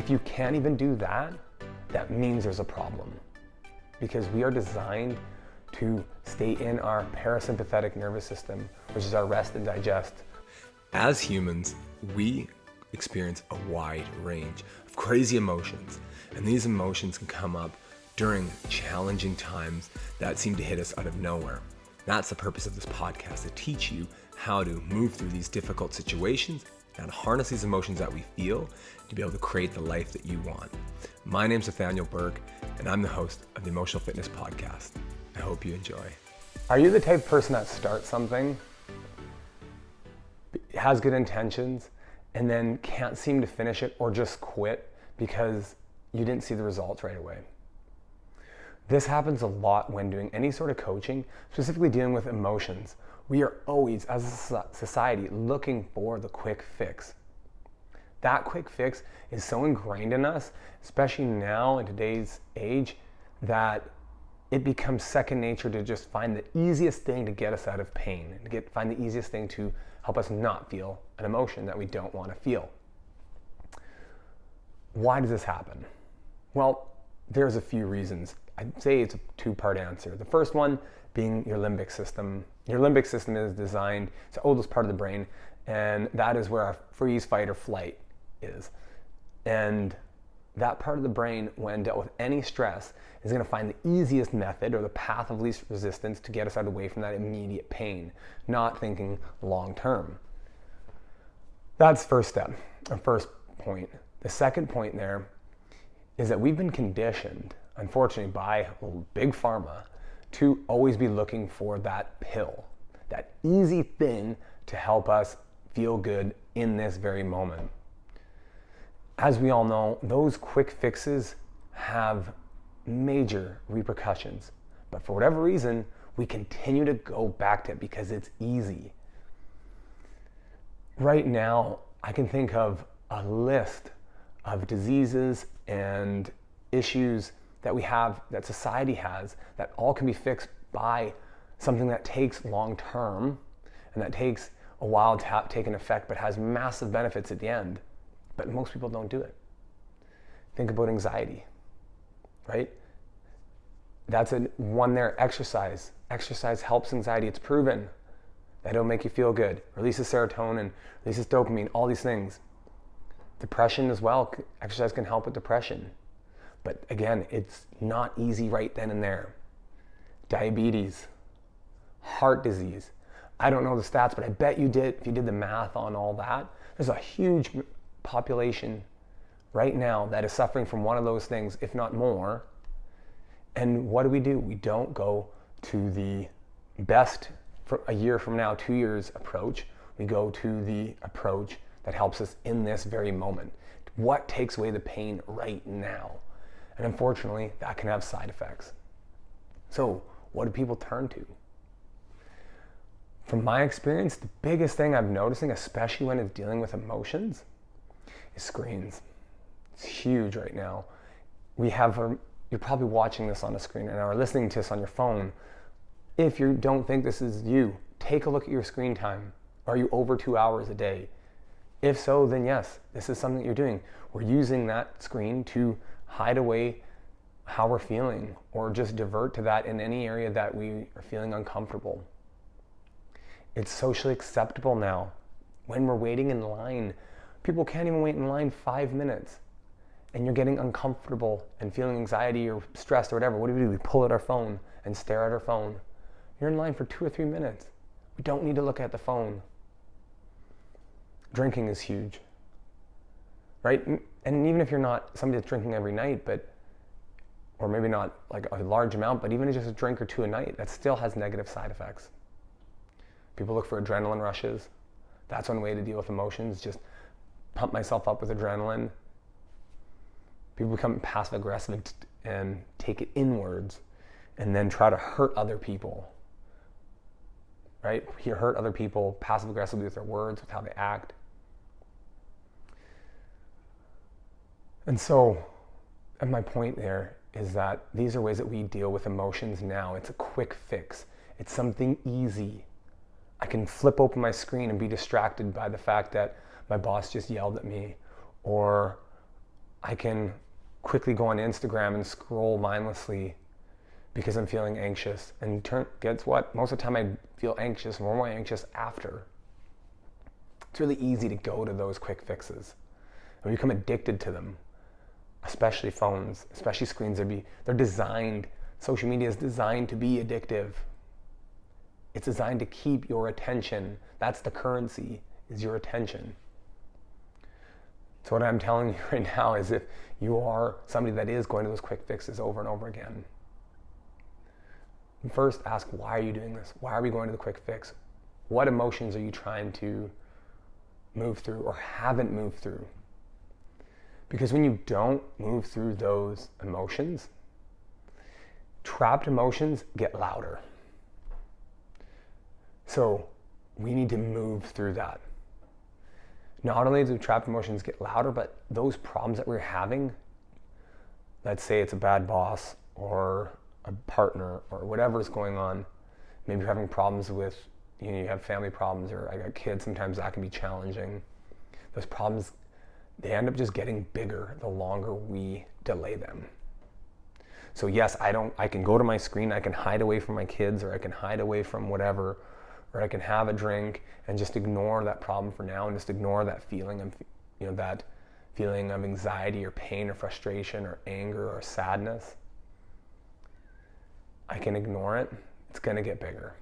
If you can't even do that, that means there's a problem. Because we are designed to stay in our parasympathetic nervous system, which is our rest and digest. As humans, we experience a wide range of crazy emotions, and these emotions can come up during challenging times that seem to hit us out of nowhere. That's the purpose of this podcast, to teach you how to move through these difficult situations and harness these emotions that we feel to be able to create the life that you want. My name's Nathaniel Burke, and I'm the host of the Emotional Fitness Podcast. I hope you enjoy. Are you the type of person that starts something, has good intentions, and then can't seem to finish it or just quit because you didn't see the results right away? This happens a lot when doing any sort of coaching, specifically dealing with emotions. We are always, as a society, looking for the quick fix. That quick fix is so ingrained in us, especially now in today's age, that it becomes second nature to just find the easiest thing to get us out of pain, and find the easiest thing to help us not feel an emotion that we don't want to feel. Why does this happen? Well, there's a few reasons. I'd say it's a two-part answer. The first one being your limbic system. Your limbic system is designed, it's the oldest part of the brain, and that is where our freeze, fight, or flight is. And that part of the brain, when dealt with any stress, is going to find the easiest method or the path of least resistance to get us out of the way from that immediate pain, not thinking long term. That's first step, or first point. The second point there is that we've been conditioned, unfortunately, by big pharma to always be looking for that pill, that easy thing to help us feel good in this very moment. As we all know, those quick fixes have major repercussions, but for whatever reason, we continue to go back to it because it's easy. Right now, I can think of a list of diseases and issues that we have, that society has, that all can be fixed by something that takes long term and that takes a while to take an effect, but has massive benefits at the end. But most people don't do it. Think about anxiety, right? That's one there, exercise. Exercise helps anxiety. It's proven that it'll make you feel good. Releases serotonin, releases dopamine, all these things. Depression as well. Exercise can help with depression. But again, it's not easy right then and there. Diabetes, heart disease. I don't know the stats, but I bet you did, if you did the math on all that, there's a huge population right now that is suffering from one of those things, if not more. And what do? We don't go to the best for a year from now, 2 years approach. We go to the approach that helps us in this very moment. What takes away the pain right now? And unfortunately, that can have side effects. So what do people turn to? From my experience, the biggest thing I'm noticing, especially when it's dealing with emotions, is screens. It's huge right now. You're probably watching this on a screen right now or listening to this on your phone. If you don't think this is you, take a look at your screen time. Are you over 2 hours a day? If so, then yes, this is something that you're doing. We're using that screen to hide away how we're feeling or just divert to that in any area that we are feeling uncomfortable. It's socially acceptable now. When we're waiting in line, people can't even wait in line 5 minutes, and you're getting uncomfortable and feeling anxiety or stressed or whatever. What do? We pull out our phone and stare at our phone. You're in line for 2 or 3 minutes. We don't need to look at the phone. Drinking is huge, right? And even if you're not somebody that's drinking every night, or maybe not like a large amount, but even just a drink or two a night, that still has negative side effects. People look for adrenaline rushes. That's one way to deal with emotions, just pump myself up with adrenaline. People become passive aggressive and take it inwards and then try to hurt other people, right? You hurt other people passive aggressively with their words, with how they act. And so, and my point there is that these are ways that we deal with emotions now. It's a quick fix. It's something easy. I can flip open my screen and be distracted by the fact that my boss just yelled at me, or I can quickly go on Instagram and scroll mindlessly because I'm feeling anxious. And guess what? Most of the time I feel anxious, more anxious after. It's really easy to go to those quick fixes. We become addicted to them, especially phones, especially screens. They're designed, social media is designed to be addictive. It's designed to keep your attention. That's the currency, is your attention. So what I'm telling you right now is, if you are somebody that is going to those quick fixes over and over again, first ask, why are you doing this? Why are we going to the quick fix? What emotions are you trying to move through or haven't moved through? Because when you don't move through those emotions, trapped emotions get louder. So we need to move through that. Not only do trapped emotions get louder, but those problems that we're having, let's say it's a bad boss or a partner or whatever is going on, maybe you're having problems with, you have family problems, or I got kids, sometimes that can be challenging. Those problems, they end up just getting bigger the longer we delay them. So yes, I can go to my screen, I can hide away from my kids, or I can hide away from whatever, or I can have a drink and just ignore that problem for now and just ignore that feeling of, that feeling of anxiety or pain or frustration or anger or sadness. I can ignore it. It's going to get bigger.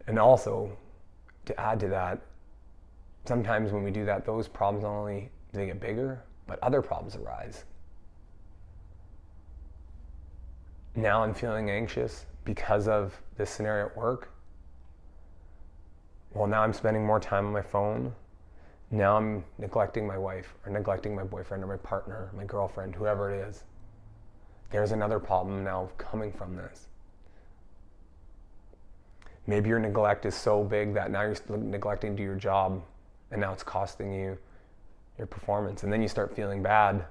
And also, to add to that, sometimes when we do that, those problems not only do they get bigger, but other problems arise. Now I'm feeling anxious because of this scenario at work. Well, now I'm spending more time on my phone. Now I'm neglecting my wife, or neglecting my boyfriend, or my partner, my girlfriend, whoever it is. There's another problem now coming from this. Maybe your neglect is so big that now you're neglecting to do your job, and now it's costing you your performance. And then you start feeling bad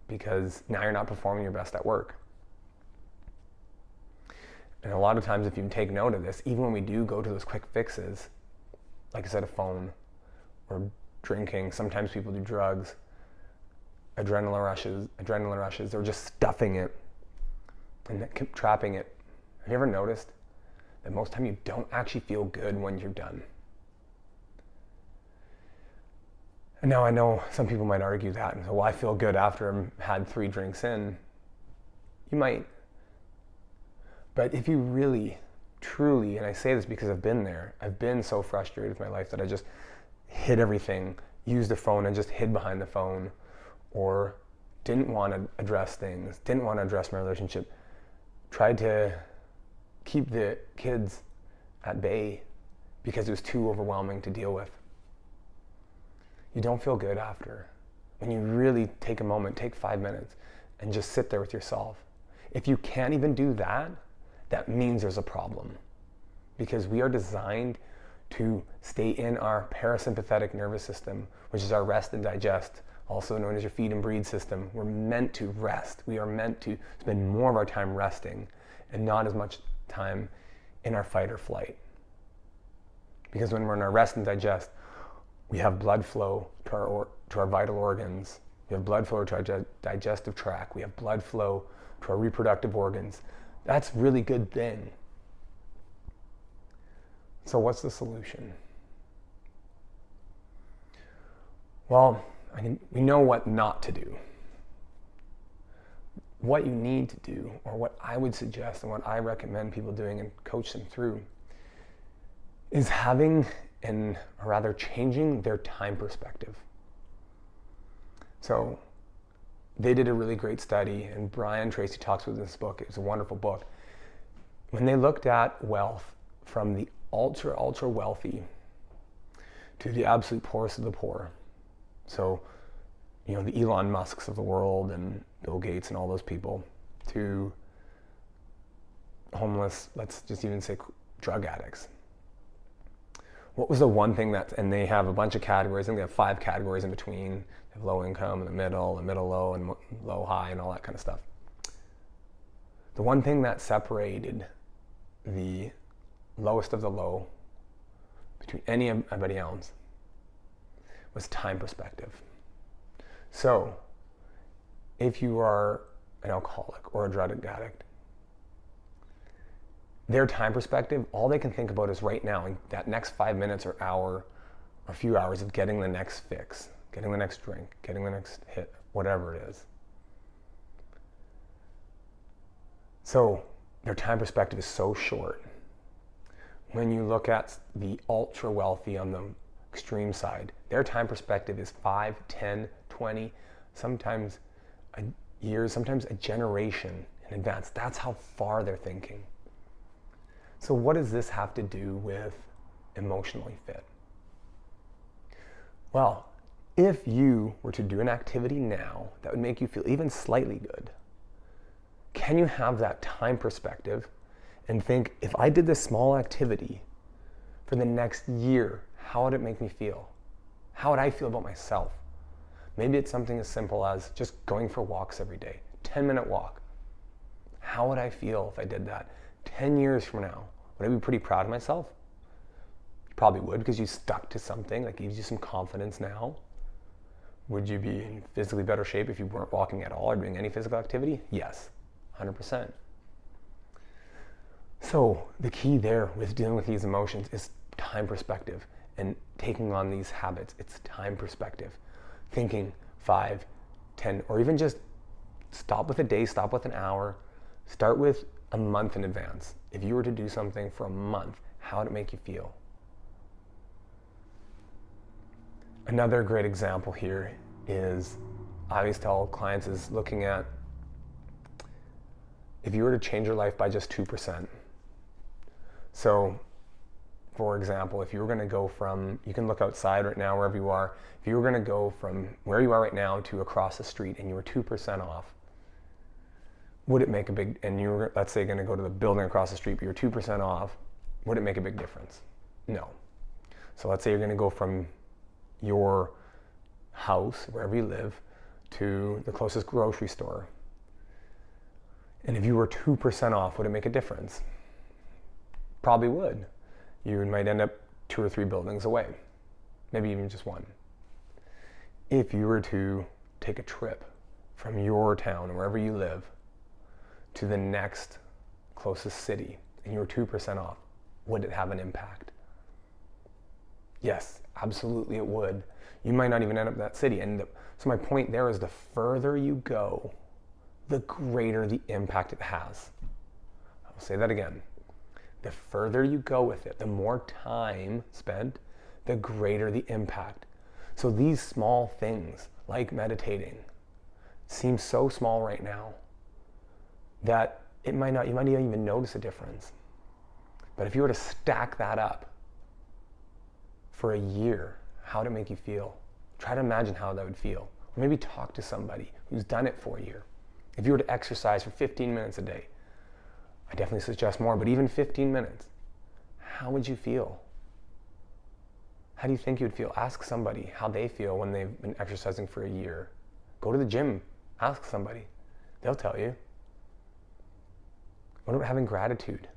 because now you're not performing your best at work. And a lot of times, if you take note of this, even when we do go to those quick fixes, like I said, a phone or drinking, sometimes people do drugs, adrenaline rushes, they're just stuffing it and trapping it. Have you ever noticed that most of the time you don't actually feel good when you're done? And now I know some people might argue that, and so, well, I feel good after I've had 3 drinks in. You might. But if you really, truly, and I say this because I've been there, I've been so frustrated with my life that I just hid everything, used the phone and just hid behind the phone, or didn't want to address things, didn't want to address my relationship, tried to keep the kids at bay because it was too overwhelming to deal with. You don't feel good after. When you really take a moment, take 5 minutes, and just sit there with yourself. If you can't even do that, that means there's a problem. Because we are designed to stay in our parasympathetic nervous system, which is our rest and digest, also known as your feed and breathe system. We're meant to rest. We are meant to spend more of our time resting and not as much time in our fight or flight. Because when we're in our rest and digest, we have blood flow to our vital organs. We have blood flow to our digestive tract. We have blood flow to our reproductive organs. That's a really good thing. So what's the solution? Well, we know what not to do. What you need to do, or what I would suggest and what I recommend people doing and coach them through, is changing their time perspective. So they did a really great study, and Brian Tracy talks about this book. It's a wonderful book. When they looked at wealth from the ultra wealthy to the absolute poorest of the poor, so the Elon Musks of the world and Bill Gates and all those people, to homeless, let's just even say drug addicts. What was the one thing and they have a bunch of categories, I think they have 5 categories in between. They have low income, and the middle low, and low high, and all that kind of stuff. The one thing that separated the lowest of the low between anybody else was time perspective. So if you are an alcoholic or a drug addict, their time perspective, all they can think about is right now, in that next 5 minutes or hour, or a few hours of getting the next fix, getting the next drink, getting the next hit, whatever it is. So their time perspective is so short. When you look at the ultra wealthy on the extreme side, their time perspective is 5, 10, 20, sometimes a year, sometimes a generation in advance. That's how far they're thinking. So what does this have to do with emotionally fit? Well, if you were to do an activity now that would make you feel even slightly good, can you have that time perspective and think, if I did this small activity for the next year, how would it make me feel? How would I feel about myself? Maybe it's something as simple as just going for walks every day, 10-minute walk. How would I feel if I did that 10 years from now? Would I be pretty proud of myself? You probably would, because you stuck to something that gives you some confidence now. Would you be in physically better shape if you weren't walking at all or doing any physical activity? Yes, 100%. So the key there with dealing with these emotions is time perspective and taking on these habits. It's time perspective. Thinking 5, 10, or even just stop with a day, stop with an hour, start with a month in advance. If you were to do something for a month, how would it make you feel? Another great example here is, I always tell clients, is looking at, if you were to change your life by just 2%. So, for example, if you were going to go from, you can look outside right now wherever you are, if you were going to go from where you are right now to across the street and you were 2% off, would it make a big, and you were, let's say, going to go to the building across the street, but you're 2% off, would it make a big difference? No. So let's say you're going to go from your house, wherever you live, to the closest grocery store. And if you were 2% off, would it make a difference? Probably would. You might end up 2 or 3 buildings away, maybe even just one. If you were to take a trip from your town, wherever you live, to the next closest city, and you were 2% off, would it have an impact? Yes, absolutely it would. You might not even end up in that city. So my point there is, the further you go, the greater the impact it has. I'll say that again. The further you go with it, the more time spent, the greater the impact. So these small things, like meditating, seem so small right now that you might not even notice a difference. But if you were to stack that up for a year, how would it make you feel? Try to imagine how that would feel. Or maybe talk to somebody who's done it for a year. If you were to exercise for 15 minutes a day, I definitely suggest more, but even 15 minutes, how would you feel? How do you think you would feel? Ask somebody how they feel when they've been exercising for a year. Go to the gym, ask somebody. They'll tell you. What about having gratitude?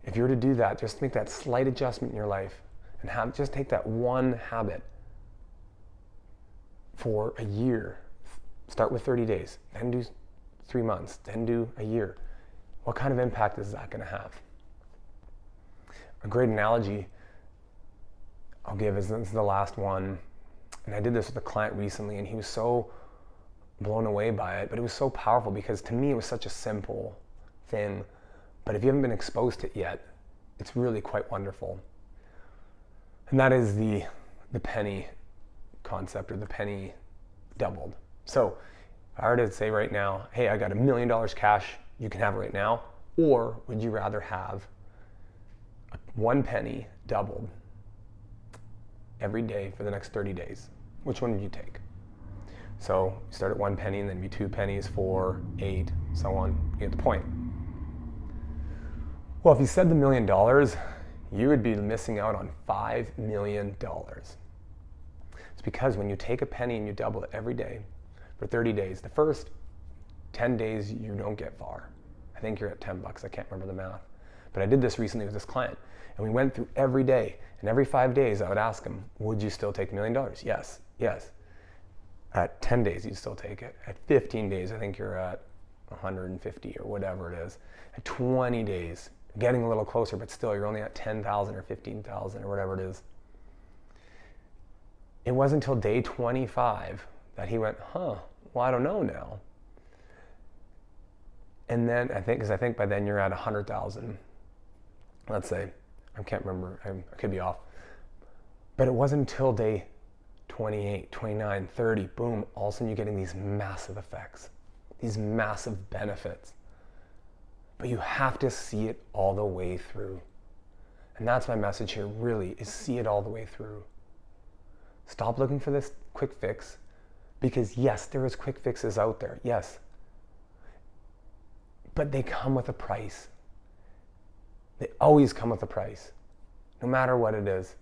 If you were to do that, just make that slight adjustment in your life and just take that one habit for a year. Start with 30 days, then do 3 months, then do a year. What kind of impact is that going to have? A great analogy I'll give is, this is the last one, and I did this with a client recently, and he was so blown away by it, but it was so powerful because to me it was such a simple thing, but if you haven't been exposed to it yet, it's really quite wonderful. And that is the penny concept, or the penny doubled. So if I were to say right now, hey, I got $1 million cash, you can have it right now, or would you rather have 1 penny doubled every day for the next 30 days? Which one would you take? So you start at 1 penny, and then be 2 pennies, 4, 8, so on. You get the point. Well, if you said the $1 million, you would be missing out on $5 million. It's because when you take a penny and you double it every day for 30 days, the first 10 days you don't get far. I think you're at $10, I can't remember the math. But I did this recently with this client, and we went through every day, and every 5 days I would ask him, would you still take $1 million? Yes, yes. At 10 days, you still take it. At 15 days, I think you're at 150 or whatever it is. At 20 days, getting a little closer, but still you're only at 10,000 or 15,000 or whatever it is. It wasn't until day 25 that he went, well, I don't know now. And then I think by then you're at 100,000, let's say. I can't remember, I could be off. But it wasn't until day 28, 29, 30, boom, all of a sudden you're getting these massive effects, these massive benefits. But you have to see it all the way through. And that's my message here, really, is see it all the way through. Stop looking for this quick fix, because yes, there is quick fixes out there, yes. But they come with a price. They always come with a price, no matter what it is.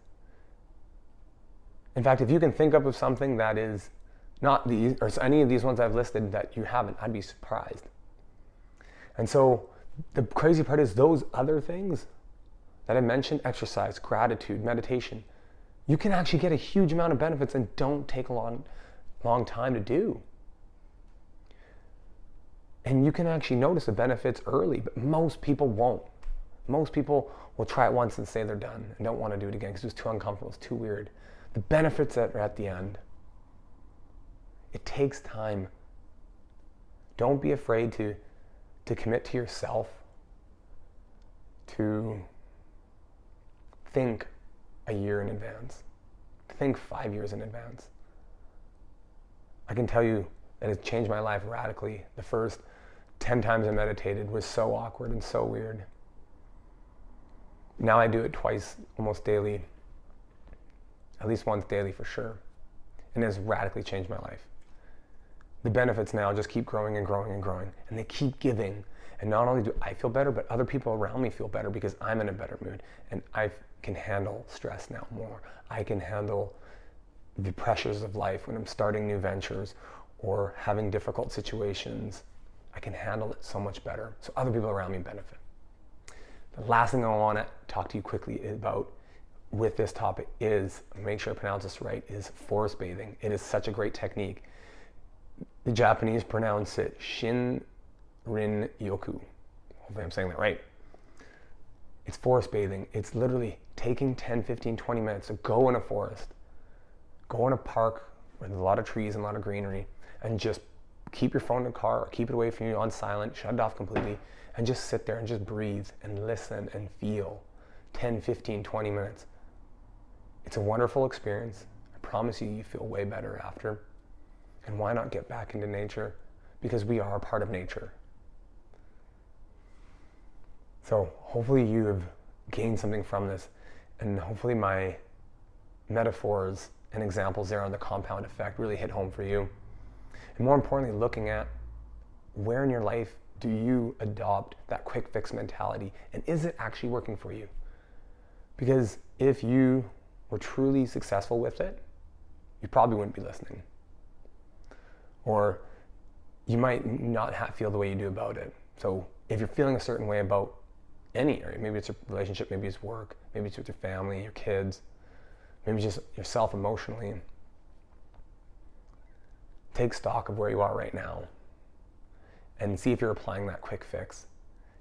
In fact, if you can think up of something that is not these, or any of these ones I've listed that you haven't, I'd be surprised. And so the crazy part is those other things that I mentioned, exercise, gratitude, meditation, you can actually get a huge amount of benefits and don't take a long time to do. And you can actually notice the benefits early, but most people won't. Most people will try it once and say they're done and don't want to do it again because it's too uncomfortable, it's too weird. The benefits that are at the end, it takes time. Don't be afraid to commit to yourself, to think a year in advance, think 5 years in advance. I can tell you that it's changed my life radically. The first 10 times I meditated was so awkward and so weird. Now I do it twice, almost daily, at least once daily for sure. And it has radically changed my life. The benefits now just keep growing and growing and growing, and they keep giving. And not only do I feel better, but other people around me feel better because I'm in a better mood and I can handle stress now more. I can handle the pressures of life when I'm starting new ventures or having difficult situations. I can handle it so much better. So other people around me benefit. The last thing I want to talk to you quickly about with this topic is, make sure I pronounce this right, is forest bathing. It is such a great technique. The Japanese pronounce it Shinrin-yoku. Hopefully I'm saying that right. It's forest bathing. It's literally taking 10, 15, 20 minutes to go in a forest, go in a park with a lot of trees and a lot of greenery, and just keep your phone in the car or keep it away from you on silent, shut it off completely, and just sit there and just breathe and listen and feel 10, 15, 20 minutes. It's a wonderful experience. I promise you, you feel way better after. And why not get back into nature? Because we are a part of nature. So hopefully you have gained something from this, and hopefully my metaphors and examples there on the compound effect really hit home for you. And more importantly, looking at where in your life do you adopt that quick fix mentality, and is it actually working for you? Because if you were truly successful with it, you probably wouldn't be listening. Or you might not feel the way you do about it. So if you're feeling a certain way about any area, maybe it's a relationship, maybe it's work, maybe it's with your family, your kids, maybe just yourself emotionally, take stock of where you are right now and see if you're applying that quick fix.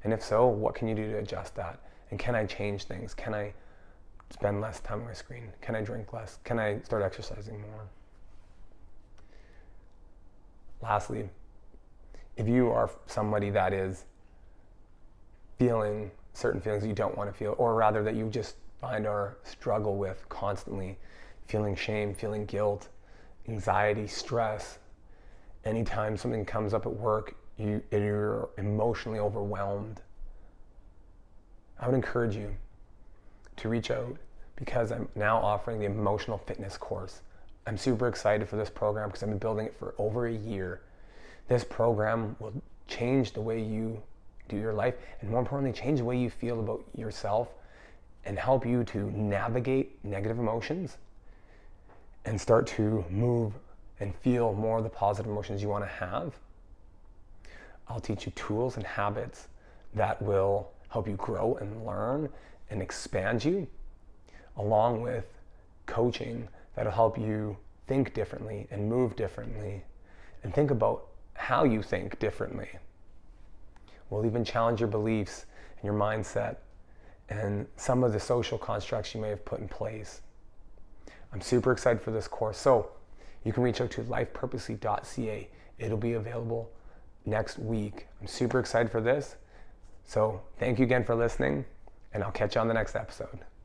And if so, what can you do to adjust that? And can I change things? Can I spend less time on my screen? Can I drink less? Can I start exercising more? Lastly, if you are somebody that is feeling certain feelings you don't want to feel, or rather that you just find or struggle with constantly, feeling shame, feeling guilt, anxiety, stress, anytime something comes up at work, you're emotionally overwhelmed, I would encourage you to reach out, because I'm now offering the Emotional Fitness course. I'm super excited for this program because I've been building it for over a year. This program will change the way you do your life, and more importantly, change the way you feel about yourself, and help you to navigate negative emotions and start to move and feel more of the positive emotions you want to have. I'll teach you tools and habits that will help you grow and learn and expand you, along with coaching that'll help you think differently and move differently and think about how you think differently. We'll even challenge your beliefs and your mindset and some of the social constructs you may have put in place. I'm super excited for this course. So you can reach out to lifepurposely.ca. It'll be available next week. I'm super excited for this. So thank you again for listening, and I'll catch you on the next episode.